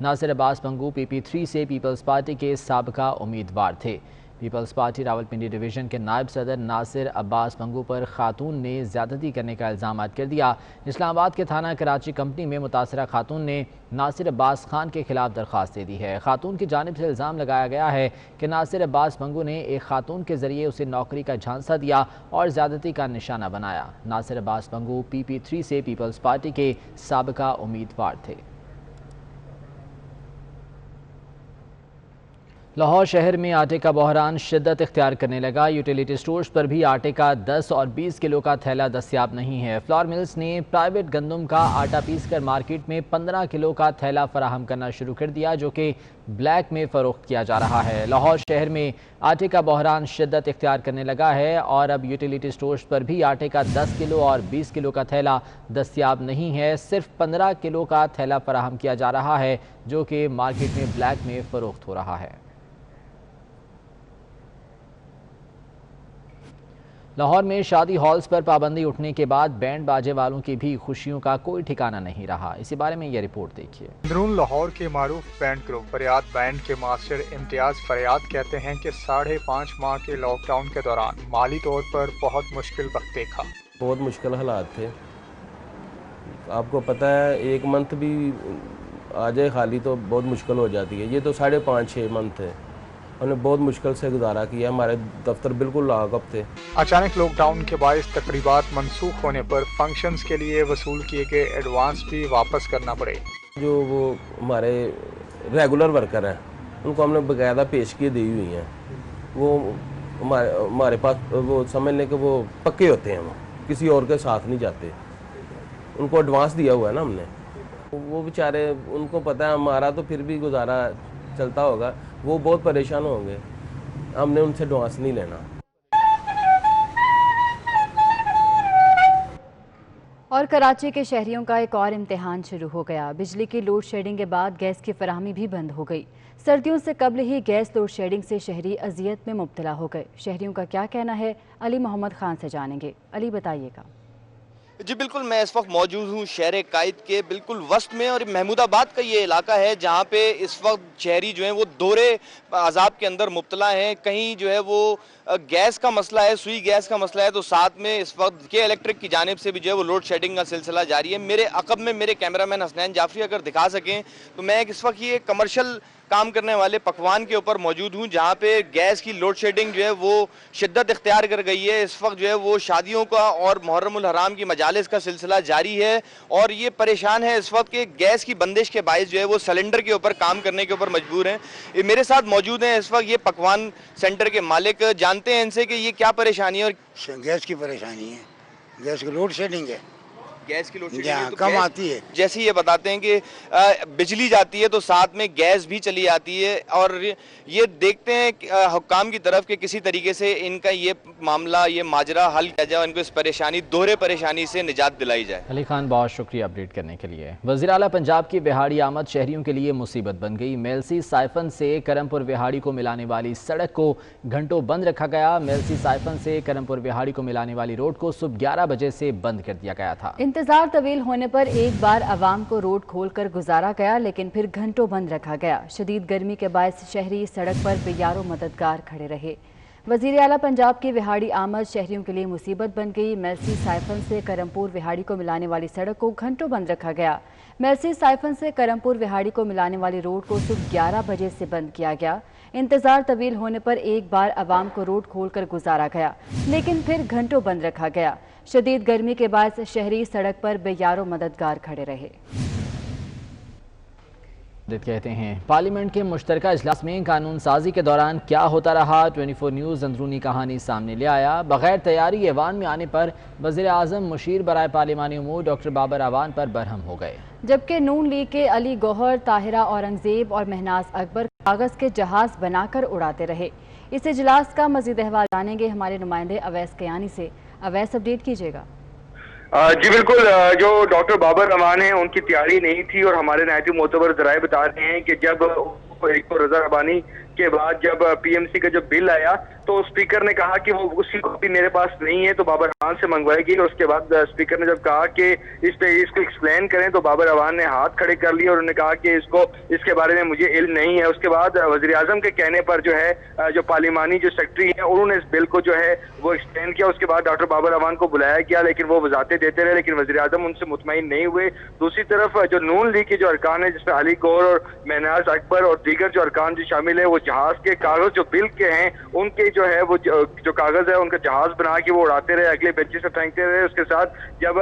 ناصر عباس Bingo PP3 سے Peoples party کے سابقہ امیدوار تھے۔ پیپلز پارٹی راولپنڈی ڈویژن کے نائب صدر ناصر عباس بنگو پر خاتون نے زیادتی کرنے کا الزام عائد کر دیا۔ اسلام آباد کے تھانہ کراچی کمپنی میں متاثرہ خاتون نے ناصر عباس خان کے خلاف درخواست دے دی ہے۔ خاتون کی جانب سے الزام لگایا گیا ہے کہ ناصر عباس بنگو نے ایک خاتون کے ذریعے اسے نوکری کا جھانسا دیا اور زیادتی کا نشانہ بنایا۔ ناصر عباس بنگو PP3 سے پیپلز پارٹی کے سابقہ امیدوار تھے۔ لاہور شہر میں آٹے کا بحران شدت اختیار کرنے لگا۔ یوٹیلیٹی سٹورز پر بھی آٹے کا 10 اور 20 کلو کا تھیلا دستیاب نہیں ہے۔ فلور ملز نے پرائیویٹ گندم کا آٹا پیس کر مارکیٹ میں 15 کلو کا تھیلا فراہم کرنا شروع کر دیا، جو کہ بلیک میں فروخت کیا جا رہا ہے۔ لاہور شہر میں آٹے کا بحران شدت اختیار کرنے لگا ہے اور اب یوٹیلیٹی سٹورز پر بھی آٹے کا 10 کلو اور 20 کلو کا تھیلا دستیاب نہیں ہے، صرف 15 کلو کا تھیلا فراہم کیا جا رہا ہے، جو کہ مارکیٹ میں بلیک میں فروخت ہو رہا ہے۔ لاہور میں شادی ہالز پر پابندی اٹھنے کے بعد بینڈ باجے والوں کی بھی خوشیوں کا کوئی ٹھکانہ نہیں رہا۔ اسی بارے میں یہ رپورٹ دیکھیے۔ اندرون لاہور کے معروف بینڈ گروپ فریاد بینڈ کے ماسٹر امتیاز فریاد کہتے ہیں کہ 5.5 ماہ کے لاک ڈاؤن کے دوران مالی طور پر بہت مشکل وقت دیکھا۔ بہت مشکل حالات تھے، آپ کو پتہ ہے ایک منتھ بھی آ جائے خالی تو بہت مشکل ہو جاتی ہے۔ یہ تو 5.5-6 منتھ ہے، انہوں نے بہت مشکل سے گزارا کیا۔ ہمارے دفتر بالکل لاک اپ تھے۔ اچانک لاک ڈاؤن کے باعث تقریبات منسوخ ہونے پر فنکشنز کے لیے وصول کیے گئے ایڈوانس بھی واپس کرنا پڑے۔ جو وہ ہمارے ریگولر ورکر ہیں ان کو ہم نے باقاعدہ پیشگی دی ہوئی ہیں، وہ ہمارے پاس وہ سمجھ لیں کہ وہ پکے ہوتے ہیں، وہ کسی اور کے ساتھ نہیں جاتے، ان کو ایڈوانس دیا ہوا ہے نا ہم نے۔ وہ بیچارے ان کو پتہ ہے ہمارا تو پھر بھی گزارا چلتا ہوگا، وہ بہت پریشان ہوں گے، ہم نے ان سے ایڈوانس نہیں لینا۔ اور کراچی کے شہریوں کا ایک اور امتحان شروع ہو گیا۔ بجلی کی لوڈ شیڈنگ کے بعد گیس کی فراہمی بھی بند ہو گئی۔ سردیوں سے قبل ہی گیس لوڈ شیڈنگ سے شہری اذیت میں مبتلا ہو گئے۔ شہریوں کا کیا کہنا ہے، علی محمد خان سے جانیں گے۔ علی بتائیے گا۔ جی بالکل، میں اس وقت موجود ہوں شہر قائد کے بالکل وسط میں، اور محمود آباد کا یہ علاقہ ہے جہاں پہ اس وقت شہری جو ہیں وہ دورے عذاب کے اندر مبتلا ہیں۔ کہیں جو ہے وہ گیس کا مسئلہ ہے، سوئی گیس کا مسئلہ ہے، تو ساتھ میں اس وقت کے الیکٹرک کی جانب سے بھی جو ہے وہ لوڈ شیڈنگ کا سلسلہ جاری ہے۔ میرے عقب میں میرے کیمرہ مین حسنین جعفری اگر دکھا سکیں تو میں اس وقت یہ کمرشل کام کرنے والے پکوان کے اوپر موجود ہوں جہاں پہ گیس کی لوڈ شیڈنگ جو ہے وہ شدت اختیار کر گئی ہے۔ اس وقت جو ہے وہ شادیوں کا اور محرم الحرام کی مجالس کا سلسلہ جاری ہے، اور یہ پریشان ہے اس وقت کہ گیس کی بندش کے باعث جو ہے وہ سلنڈر کے اوپر کام کرنے کے اوپر مجبور ہیں۔ میرے ساتھ موجود ہیں اس وقت یہ پکوان سینٹر کے مالک، جانتے ہیں ان سے کہ یہ کیا پریشانی ہے۔ اور گیس کی پریشانی ہے، گیس کی لوڈ شیڈنگ ہے، گیس کی لوڈ شیڈنگ کم آتی ہے۔ جیسے یہ بتاتے ہیں کہ بجلی جاتی ہے تو ساتھ میں گیس بھی چلی جاتی ہے، اور یہ دیکھتے ہیں حکام کی طرف کہ کسی طریقے سے ان کا یہ معاملہ، یہ ماجرا حل کیا جائے، ان کو اس پریشانی، دوہرے پریشانی سے نجات دلائی جائے۔ علی خان بہت شکریہ اپڈیٹ کرنے کے لیے۔ وزیر اعلیٰ پنجاب کی وہاڑی آمد شہریوں کے لیے مصیبت بن گئی۔ میلسی سائفن سے کرمپور وہاڑی کو ملانے والی سڑک کو گھنٹوں بند رکھا گیا۔ میلسی سائفن سے کرمپور وہاڑی کو ملانے والی روڈ کو صبح 11 بجے سے بند کر دیا گیا تھا۔ انتظار طویل ہونے پر ایک بار عوام کو روڈ کھول کر گزارا گیا، لیکن پھر گھنٹوں بند رکھا گیا۔ شدید گرمی کے باعث شہری سڑک پر بے یار و مددگار کھڑے رہے۔ وزیر اعلیٰ پنجاب کی وہاڑی آمد شہریوں کے لیے مصیبت بن گئی۔ میلسی سائفن سے کرمپور وہاڑی کو ملانے والی سڑک کو گھنٹوں بند رکھا گیا۔ میلسی سائفن سے کرمپور وہاڑی کو ملانے والی روڈ کو صبح 11 بجے سے بند کیا گیا۔ انتظار طویل ہونے پر ایک بار عوام کو روڈ کھول کر گزارا گیا، لیکن پھر گھنٹوں بند رکھا گیا۔ شدید گرمی کے باعث شہری سڑک پر بے یار و مددگار کھڑے رہے۔ کہتے ہیں پارلیمنٹ کے مشترکہ اجلاس میں قانون سازی کے دوران کیا ہوتا رہا، 24 نیوز اندرونی کہانی سامنے لے آیا۔ بغیر تیاری ایوان میں آنے پر وزیر اعظم مشیر برائے پارلیمانی امور ڈاکٹر بابر اعوان پر برہم ہو گئے، جبکہ نون لیگ کے علی گوہر، طاہرہ اورنگزیب اور مہناز اکبر کاغذ کے جہاز بنا کر اڑاتے رہے۔ اس اجلاس کا مزید احوال جانیں گے ہمارے نمائندے اویس کیانی سے۔ اویس، اپڈیٹ کیجیے گا۔ جی بالکل، جو ڈاکٹر بابر اعوان ہیں ان کی تیاری نہیں تھی، اور ہمارے نہایت معتبر ذرائع بتا رہے ہیں کہ جب ایک تو رضا ربانی کے بعد جب پی ایم سی کا جو بل آیا تو اسپیکر نے کہا کہ وہ اسی کاپی میرے پاس نہیں ہے، تو بابر اعوان اعوان سے منگوائی گئی. اس کے بعد اسپیکر نے جب کہا کہ اس پہ اس کو ایکسپلین کریں تو بابر اعوان نے ہاتھ کھڑے کر لیے اور انہوں نے کہا کہ اس کے بارے میں مجھے علم نہیں ہے. اس کے بعد وزیر اعظم کے کہنے پر جو ہے جو پارلیمانی جو سیکرٹری ہیں انہوں نے اس بل کو جو ہے وہ ایکسپلین کیا. اس کے بعد ڈاکٹر بابر اعوان کو بلایا گیا لیکن وہ وضاحتیں دیتے رہے لیکن وزیر اعظم ان سے مطمئن نہیں ہوئے. دوسری طرف جو نون لیگ کے جو ارکان ہیں جس میں علی گور اور مہناز اکبر اور دیگر جو ارکان جو شامل ہیں وہ جہاز کے کاغذ جو بل کے ہیں ان کے جو ہے وہ جو کاغذ ہے ان کا جہاز بنا کے وہ اڑاتے رہے, اگلے بینچ سے پھینکتے رہے. اس کے ساتھ جب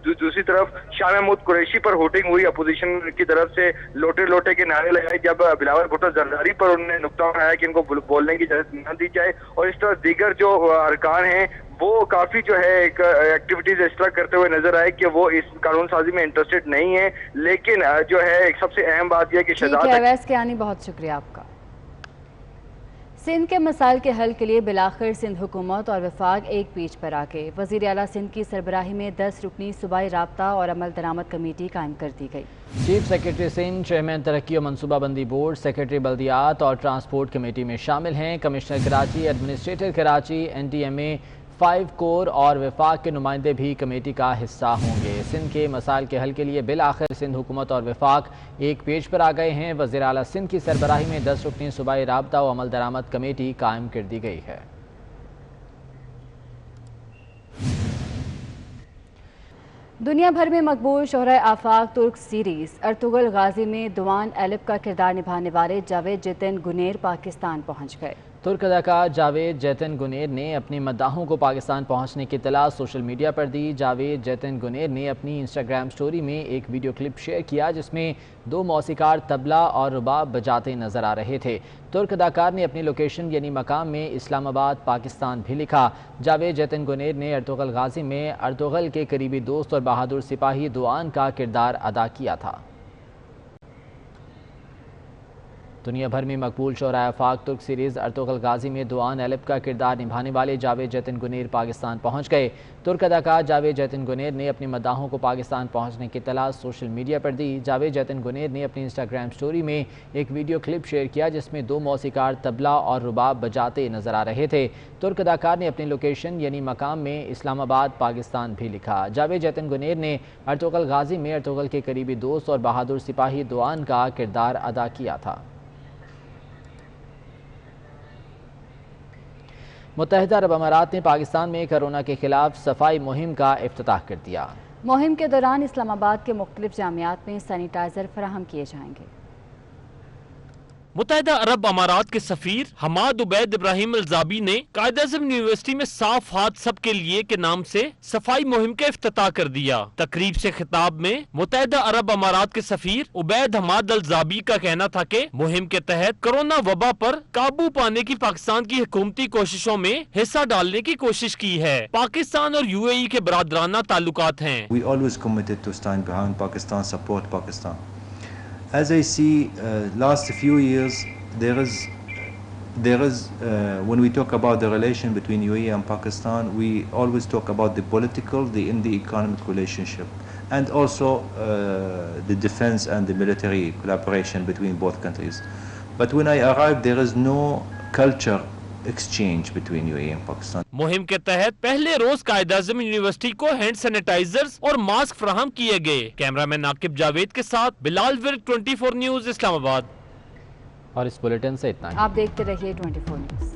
دوسری طرف شاہ محمود قریشی پر ہوٹنگ ہوئی اپوزیشن کی طرف سے, لوٹے لوٹے کے نعرے لگائے, جب بلاول بھٹو زرداری پر انہوں نے نقطہ اٹھایا کہ ان کو بولنے کی اجازت نہ دی جائے. اور اس طرح دیگر جو ارکان ہیں وہ کافی جو ہے ایک ایکٹیویٹیز اس طرح کرتے ہوئے نظر آئے کہ وہ اس قانون سازی میں انٹرسٹڈ نہیں ہے. لیکن جو ہے ایک سب سے اہم بات یہ کہ شہزاد اویس کیانی بہت شکریہ آپ کا. سندھ کے مسائل کے حل کے لیے بلاخر سندھ حکومت اور وفاق ایک پیچ پر آ گئے. وزیر اعلیٰ سندھ کی سربراہی میں 10 رکنی صوبائی رابطہ اور عمل درآمد کمیٹی قائم کر دی گئی. چیف سیکرٹری سندھ چیئرمین ترقی و منصوبہ بندی بورڈ, سیکرٹری بلدیات اور ٹرانسپورٹ کمیٹی میں شامل ہیں. Commissioner Karachi, administrator Karachi, NDMA 5 کور اور وفاق کے نمائندے بھی کمیٹی کا حصہ ہوں گے. سندھ کے مسائل کے حل کے لیے بالآخر سندھ حکومت اور وفاق ایک پیج پر آ گئے ہیں. وزیر اعلیٰ سندھ کی سربراہی میں 10 رکنی صوبائی رابطہ و عمل درآمد کمیٹی قائم کر دی گئی ہے. دنیا بھر میں مقبول شہرۂ آفاق ترک سیریز ارطغرل غازی میں دوان ایلپ کا کردار نبھانے والے جاوید جتن گنیر پاکستان پہنچ گئے. ترک اداکار جاوید جیتن گنیر نے اپنی مداحوں کو پاکستان پہنچنے کی اطلاع سوشل میڈیا پر دی. جاوید جیتن گنیر نے اپنی انسٹاگرام سٹوری میں ایک ویڈیو کلپ شیئر کیا جس میں 2 موسیقار طبلہ اور رباب بجاتے نظر آ رہے تھے. ترک اداکار نے اپنی لوکیشن یعنی مقام میں اسلام آباد پاکستان بھی لکھا. جاوید جیتن گنیر نے ارطغرل غازی میں ارطغرل کے قریبی دوست اور بہادر سپاہی دوان کا کردار ادا کیا تھا. دنیا بھر میں مقبول شہرۂ آفاق ترک سیریز ارطغرل غازی میں دوان ایلپ کا کردار نبھانے والے جاوید جیتن گنیر پاکستان پہنچ گئے. ترک اداکار جاوید جیتن گنیر نے اپنی مداحوں کو پاکستان پہنچنے کی اطلاع سوشل میڈیا پر دی. جاوید جیتن گنیر نے اپنی انسٹاگرام سٹوری میں ایک ویڈیو کلپ شیئر کیا جس میں 2 موسیقار طبلہ اور رباب بجاتے نظر آ رہے تھے. ترک اداکار نے اپنی لوکیشن یعنی مقام میں اسلام آباد پاکستان بھی لکھا. جاوید جیتن گنیر نے ارطغرل غازی میں ارطغرل کے قریبی دوست اور بہادر سپاہی دوان کا کردار ادا کیا تھا. متحدہ عرب امارات نے پاکستان میں کرونا کے خلاف صفائی مہم کا افتتاح کر دیا. مہم کے دوران اسلام آباد کے مختلف جامعات میں سینیٹائزر فراہم کیے جائیں گے. متحدہ عرب امارات کے سفیر حماد عبید ابراہیم الزابی نے قائد اعظم یونیورسٹی میں صاف ہاتھ سب کے لیے کے نام سے صفائی مہم کا افتتاح کر دیا. تقریب سے خطاب میں متحدہ عرب امارات کے سفیر عبید حماد الزابی کا کہنا تھا کہ مہم کے تحت کرونا وبا پر قابو پانے کی پاکستان کی حکومتی کوششوں میں حصہ ڈالنے کی کوشش کی ہے. پاکستان اور UAE کے برادرانہ تعلقات ہیں. We always committed to stand behind Pakistan, support Pakistan. As I see, last few years there is when we talk about the relation between UAE and Pakistan, we always talk about the political, the economic relationship, and also the defense and the military collaboration between both countries. But when I arrived, there is no culture exchange between UAE and Pakistan. مہم کے تحت پہلے روز Quaid Azam university کو hand sanitisers اور mask فراہم کیے گئے. Cameraman Aqib Javed کے ساتھ بلال ورد 24 نیوز اسلام آباد. اور اس بلیٹن سے اتنا ہی. آپ دیکھتے رہیے 24 نیوز.